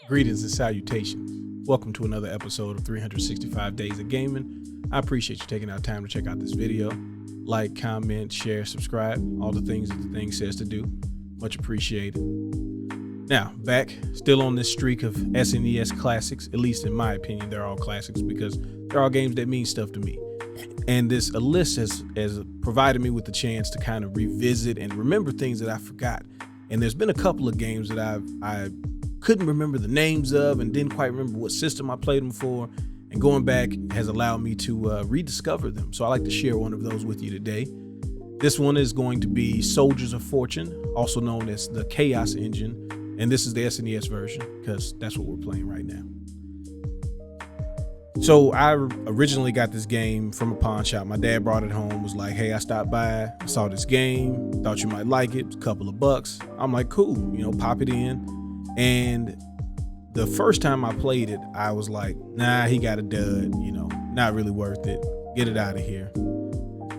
Greetings and salutations. Welcome to another episode of 365 Days of Gaming. I appreciate you taking out time to check out this video. Like, comment, share, subscribe, all the things that the thing says to do. Much appreciated. Now, back, still on this streak of SNES classics, at least in my opinion, they're all classics because they're all games that mean stuff to me. And this list has provided me with the chance to kind of revisit and remember things that I forgot. And there's been a couple of games that I couldn't remember the names of and didn't quite remember what system I played them for. And going back has allowed me to rediscover them. So I like to share one of those with you today. This one is going to be Soldiers of Fortune, also known as the Chaos Engine. And this is the SNES version because that's what we're playing right now. So I originally got this game from a pawn shop. My dad brought it home, was like, hey, I stopped by, I saw this game, thought you might like it, a couple of bucks. I'm like, cool, pop it in. And the first time I played it, I was like, nah, he got a dud, not really worth it. Get it out of here.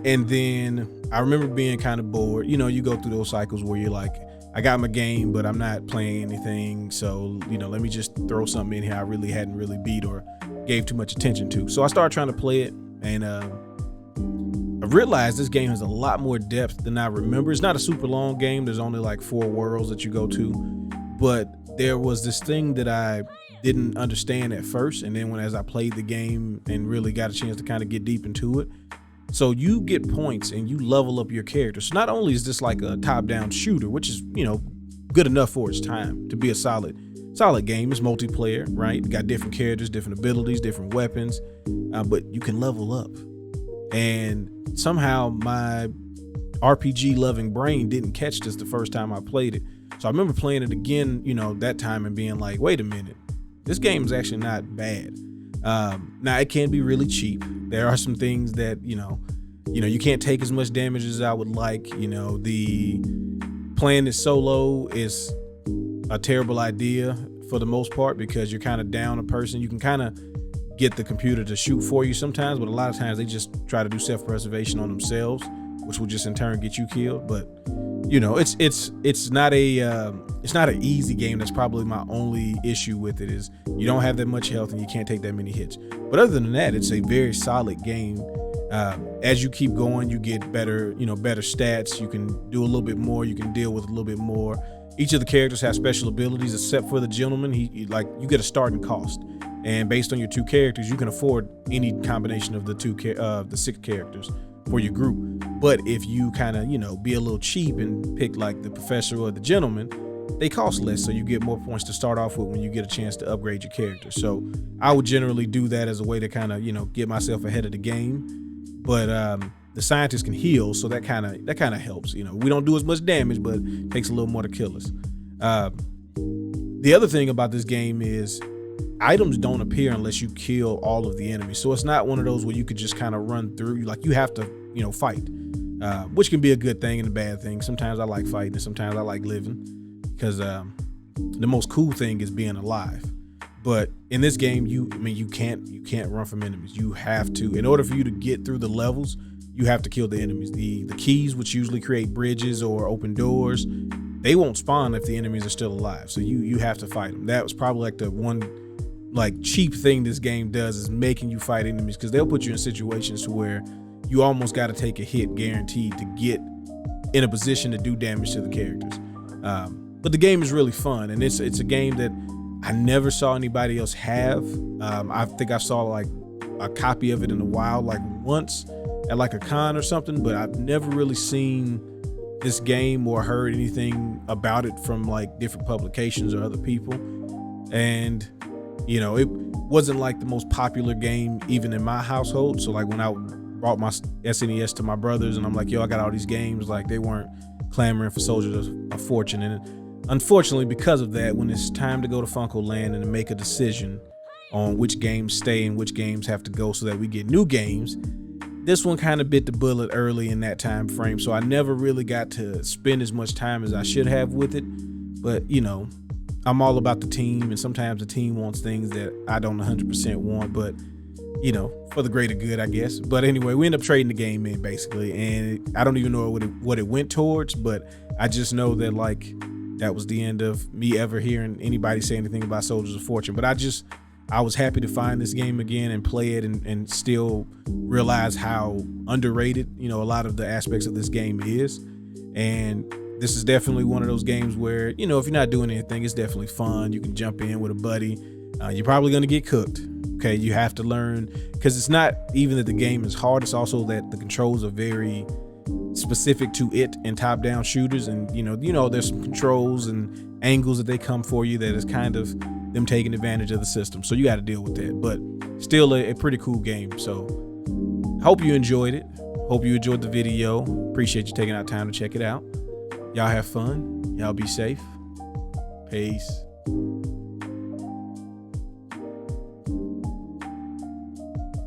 And then I remember being kind of bored. You go through those cycles where you're like, I got my game, but I'm not playing anything. So, let me just throw something in here I really hadn't really beat or gave too much attention to. So I started trying to play it, and I realized this game has a lot more depth than I remember. It's not a super long game. There's only like 4 worlds that you go to, but there was this thing that I didn't understand at first. And then as I played the game and really got a chance to kind of get deep into it. So you get points and you level up your character. So not only is this like a top-down shooter, which is, good enough for its time to be a solid game. It's multiplayer, right? You got different characters, different abilities, different weapons, but you can level up. And somehow my RPG loving brain didn't catch this the first time I played it. So I remember playing it again, that time and being like, wait a minute, this game is actually not bad. Now it can be really cheap. There are some things that, you can't take as much damage as I would like. The playing it solo is a terrible idea for the most part because you're kind of down a person. You can kind of get the computer to shoot for you sometimes, but a lot of times they just try to do self-preservation on themselves, which will just in turn get you killed. But it's not an easy game. That's probably my only issue with it is you don't have that much health and you can't take that many hits. But other than that, it's a very solid game. As you keep going, you get better, better stats. You can do a little bit more. You can deal with a little bit more. Each of the characters have special abilities, except for the gentleman. You get a starting cost, and based on your 2 characters, you can afford any combination of the 6 characters for your group. But if you kind of, be a little cheap and pick like the professor or the gentleman, they cost less. So you get more points to start off with when you get a chance to upgrade your character. So I would generally do that as a way to kind of, get myself ahead of the game. But the scientists can heal. So that kind of helps. We don't do as much damage, but it takes a little more to kill us. The other thing about this game is items don't appear unless you kill all of the enemies. So it's not one of those where you could just kind of run through. You have to, fight, which can be a good thing and a bad thing. Sometimes I like fighting and sometimes I like living because the most cool thing is being alive. But in this game, you can't run from enemies. You have to, in order for you to get through the levels, you have to kill the enemies. The keys, which usually create bridges or open doors, they won't spawn if the enemies are still alive. So you have to fight them. That was probably like the one cheap thing this game does is making you fight enemies, because they'll put you in situations where you almost got to take a hit guaranteed to get in a position to do damage to the characters. But the game is really fun, and it's a game that I never saw anybody else have. I think I saw like a copy of it in the wild like once at like a con or something, but I've never really seen this game or heard anything about it from like different publications or other people. And it wasn't like the most popular game even in my household. So like when I brought my SNES to my brothers and I'm like, yo, I got all these games, like they weren't clamoring for Soldiers of Fortune. And unfortunately, because of that, when it's time to go to Funko Land and to make a decision on which games stay and which games have to go so that we get new games, this one kind of bit the bullet early in that time frame. So I never really got to spend as much time as I should have with it. But I'm all about the team, and sometimes the team wants things that I don't 100% want, but for the greater good, I guess. But anyway, we end up trading the game in basically, and I don't even know what it went towards, but I just know that like that was the end of me ever hearing anybody say anything about Soldiers of Fortune. But I was happy to find this game again and play it and still realize how underrated, you know, a lot of the aspects of this game is. And this is definitely one of those games where, you know, if you're not doing anything, it's definitely fun. You can jump in with a buddy. You're probably going to get cooked. Okay. You have to learn, because it's not even that the game is hard. It's also that the controls are very specific to it and top-down shooters. And, you know, there's some controls and angles that they come for you that is kind of them taking advantage of the system. So you got to deal with that, but still a pretty cool game. So hope you enjoyed it. Hope you enjoyed the video. Appreciate you taking out time to check it out. Y'all have fun. Y'all be safe. Peace.